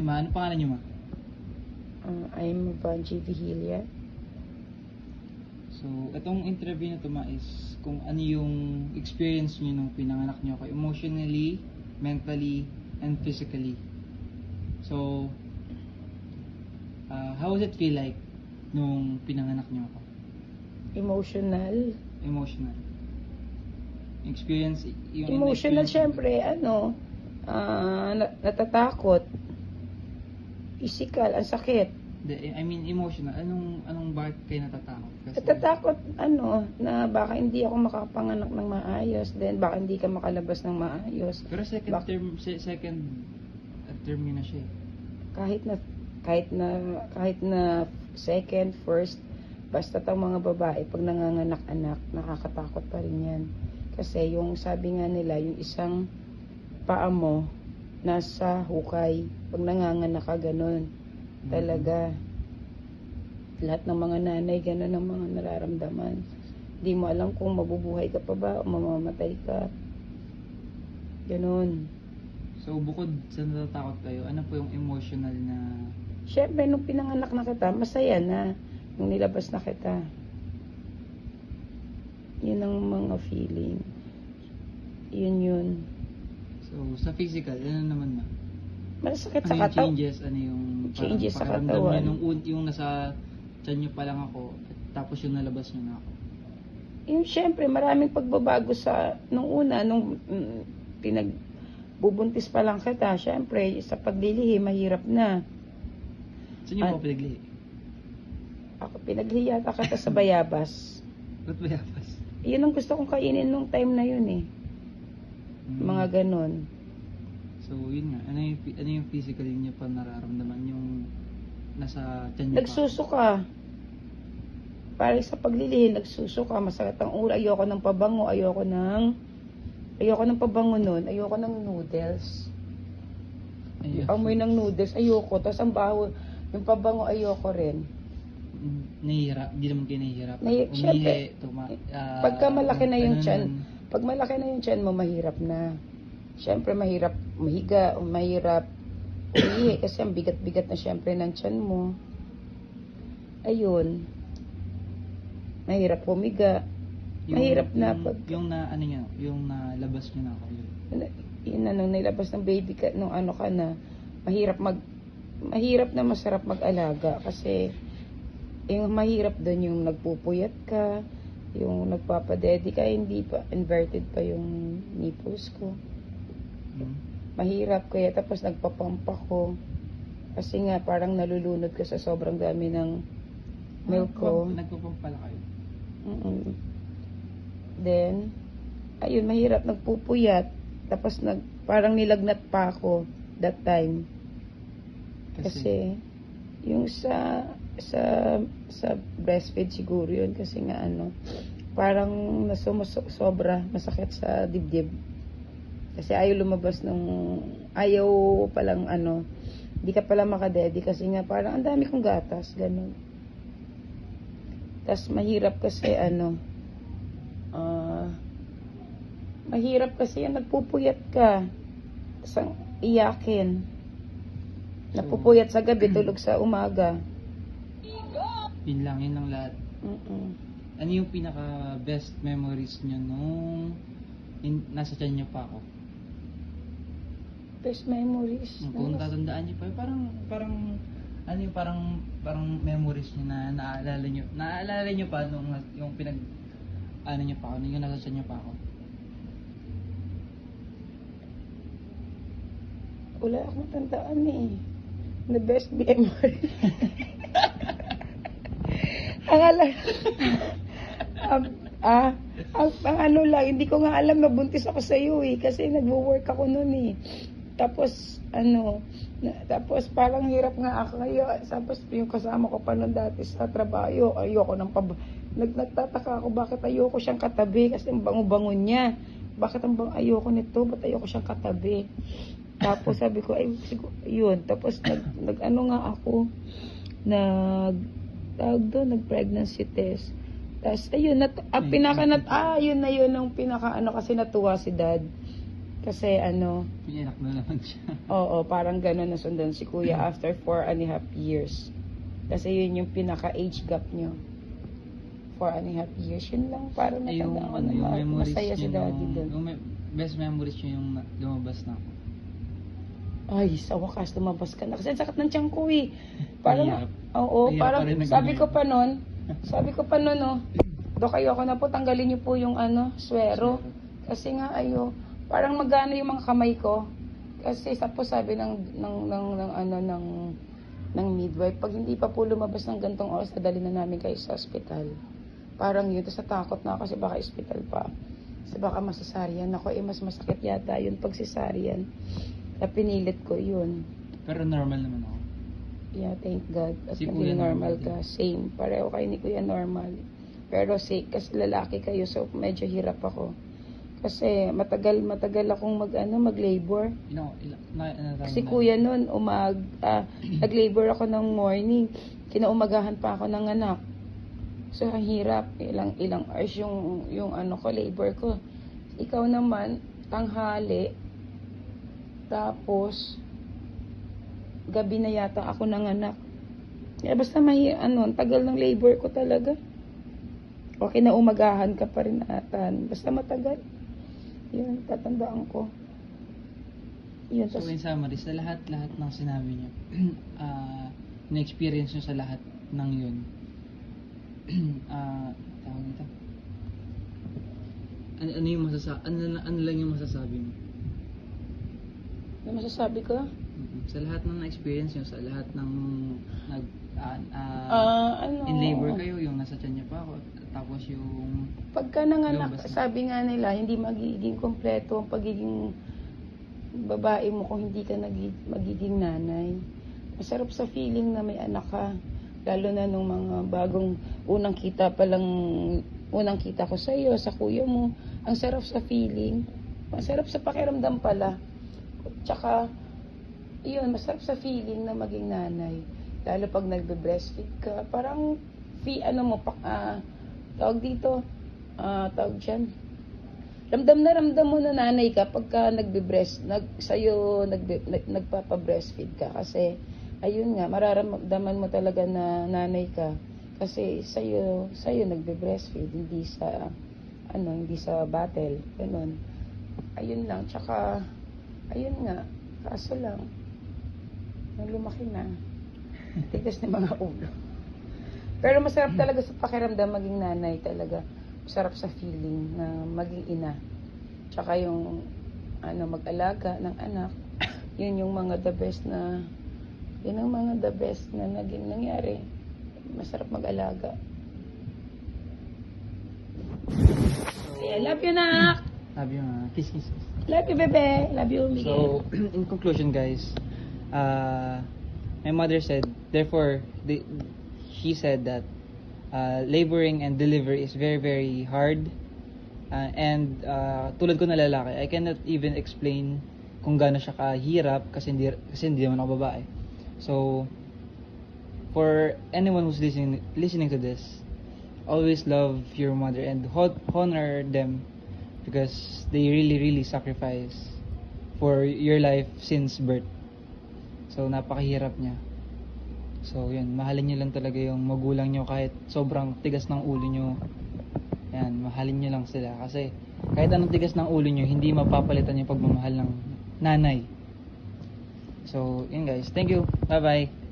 Ma, ano pangalan niyo, Ma? I'm Vanji Vigilia. So, itong interview na to, Ma, is kung ano yung experience niyo nung pinanganak niyo ako, emotionally, mentally, and physically. So, how does it feel like nung pinanganak niyo ako? Emotional. Emotional. Experience, yung Emotional, experience- syempre, natatakot. Physical, ang sakit. I mean, emotional. Anong bakit kayo natatakot? Kasi, Natatakot, na baka hindi ako makapanganak ng maayos, then baka hindi ka makalabas ng maayos. pero second term yun na siya eh. Kahit na second, first, basta tang mga babae, pag nanganganak anak, nakakatakot pa rin yan. Kasi yung sabi nga nila, yung isang paa mo, nasa hukay, pag nanganganak ka, ganun. Talaga. Lahat ng mga nanay, ganun ang mga nararamdaman. Hindi mo alam kung mabubuhay ka pa ba o mamamatay ka. Ganun. So, bukod sa natatakot kayo, ano po yung emotional na... Siyempre, nung pinanganak na kita, masaya na. Nung nilabas na kita. Yun ang mga feeling. Yun. So, sa physical, ano naman, Ma? Masakit Ano sa yung katawan. changes? Ano yung Changes sa pakiramdam katawan. niyo yung nasa tiyan niyo pa lang ako, tapos yung nalabas niyo na ako? Yung siyempre, maraming pagbabago nung una, nung pinagbubuntis pa lang kita. Siyempre, sa paglilihi, mahirap na. Saan niyo po pinaglihi? Ako, pinaglihi yata kita sa bayabas. Ba't bayabas? Yun ang gusto kong kainin nung time na yun eh. Mga ganon. So, yun nga. Ano yung physical niyo pa nararamdaman? Yung nasa tiyan niyo pa? Nagsusuka. Para sa paglilihi, nagsusuka. Masakit ang ulo. Ayoko ng pabango. Ayoko ng pabango nun. Ayoko ng noodles. Ayun. Amoy ng noodles. Ayoko. Tapos ang baho. Yung pabango, ayoko rin. Nahihirap? Di naman kayo nahihirap? Siyempre, pagka malaki na yung tiyan, pag malaki na yung tiyan mo, mahirap na. Siyempre, mahirap mahiga, mahirap umihi, kasi ang bigat-bigat na siyempre ng tiyan mo. Ayun. Mahirap humiga. Mahirap na pag... Yung nalabas nyo na ako. Yun na, nung nilabas ng baby ka, nung ka na, mahirap na masarap mag-alaga, kasi yung mahirap doon yung nagpupuyat ka, yung nagpapadedi ka, hindi pa, inverted pa yung nipples ko. Mahirap, kaya tapos nagpapampa ko. Kasi nga, parang nalulunod ka sa sobrang dami ng milk ko. Nagpapampa pala kayo? Then, ayun, mahirap, nagpupuyat. Tapos parang nilagnat pa ako that time. Kasi yung sa breastfeed siguro yun, kasi nga parang sobra masakit sa dibdib. Kasi ayaw lumabas ayaw palang hindi ka pala makadedi, kasi nga parang ang dami kong gatas, ganun. Tas mahirap kasi mahirap kasi yung nagpupuyat ka, tas iyakin. Napupuyat sa gabi, tulog sa umaga. Yun lang lahat. Ano yung pinaka best memories nyo nung nasa tiyan nyo pa ako? Best memories? Kung tatandaan nyo pa, parang memories nyo na naalala nyo pa nung yung nyo pa ako, nung yung nasa tiyan nyo pa ako? Wala akong tandaan eh. The best memory. Ang lang, hindi ko nga alam na buntis ako sa iyo eh, kasi nagwo-work ako noon eh. Tapos tapos parang hirap nga ako ngayon. Tapos yung kasama ko pa noon dati sa trabaho, ayoko nagtataka ako bakit ayoko siyang katabi, kasi ang bango-bango niya. Bakit ayoko nito, ba't ayoko siyang katabi? Tapos sabi ko, yun. Tapos nag-pregnancy test. Tapos ayun, yun ang pinaka kasi natuwa si dad. Kasi ano, Pinanak na naman siya. oo, parang gano'n nasundan si kuya after 4.5 years. Kasi yun yung pinaka-age gap nyo. 4.5 years. Yun lang, parang Ay, yung, natandaan ko ano, yung na memories masaya si niyo daddy doon. yung best memories niyo yung lumabas na ako. Ay, sa wakas, lumabas ka na. Kasi ang sakit ng tiyan ko eh. Parang, Mahirap. oo, Mahirap parang, pa rin na sabi ko ganun. pa nun, oh, Dok, ayoko na po, tanggalin niyo po yung swero. Kasi nga, parang magano yung mga kamay ko. Kasi sabi ng midwife, pag hindi pa po lumabas ng gantong oras, nadali na namin kayo sa ospital. Parang yun, tapos natakot na ako kasi baka ospital pa. Kasi baka masasaryan ako, mas masakit yata yun pag cesarean. Kaya pinilit ko yun. Pero normal naman ako. Yeah, thank God. At Si Kuya naging normal normal ka. Same. Pareho kayo ni Kuya normal. Pero kasi lalaki kayo, so medyo hirap ako. Kasi matagal akong mag-labor. Si Kuya nun, nag-labor ako ng morning. Kinaumagahan pa ako ng anak. So, ang hirap. Ilang hours yung labor ko. Ikaw naman, tanghali. Tapos, gabi na yata ako ng anak. Basta ang tagal ng labor ko talaga. O kinaumagahan ka pa rin atan. Basta matagal. Yun, tatandaan ko. Yun, So in summary, sa lahat ng sinabi niyo, na-experience niyo sa lahat ng yun, tawag nito, ano lang yung masasabi mo? ano masasabi ko? Sa lahat ng na-experience niyo, sa lahat ng in labor kayo, yung nasa tiyan niyo pa ako, tapos yung Pagka nanganak, lumabas na. sabi nga nila, hindi magiging kompleto ang pagiging babae mo kung hindi ka magiging nanay. Masarap sa feeling na may anak ka. Lalo na nung mga bagong unang kita ko sa iyo, sa kuya mo. Ang sarap sa feeling. Masarap sa pakiramdam pala. Tsaka, yun, masarap sa feeling na maging nanay. Lalo pag nagbe-breastfeed ka, parang, tawag dito, tawag dyan. Ramdam mo na nanay ka pagka nagpapa-breastfeed ka. Kasi, ayun nga, mararamdaman mo talaga na nanay ka. Kasi sa'yo nagbe-breastfeed, hindi sa battle. Ganun. Ayun lang. Tsaka, ayun nga, kaso lang, nung lumaki na, tigas ni mga ulo. Pero masarap talaga sa pakiramdam maging nanay talaga. Masarap sa feeling na maging ina. Tsaka yung mag-alaga ng anak. Yun yung mga the best na naging nangyari. Masarap mag-alaga. Yeah, love you, nak! Love you, kiss. Love you, bebe! Love you, Miguel. So, in conclusion, guys, my mother said, therefore, she said that laboring and delivery is very, very hard. And tulad ko na lalaki, I cannot even explain kung gaano siya kahirap kasi hindi naman ako babae. So, for anyone who's listening to this, always love your mother and honor them because they really, really sacrifice for your life since birth. So, napakahirap niya. So, yun, mahalin nyo lang talaga yung magulang nyo kahit sobrang tigas ng ulo nyo. Yan, mahalin nyo lang sila. Kasi, kahit anong tigas ng ulo nyo, hindi mapapalitan yung pagmamahal ng nanay. So, yun guys. Thank you. Bye-bye.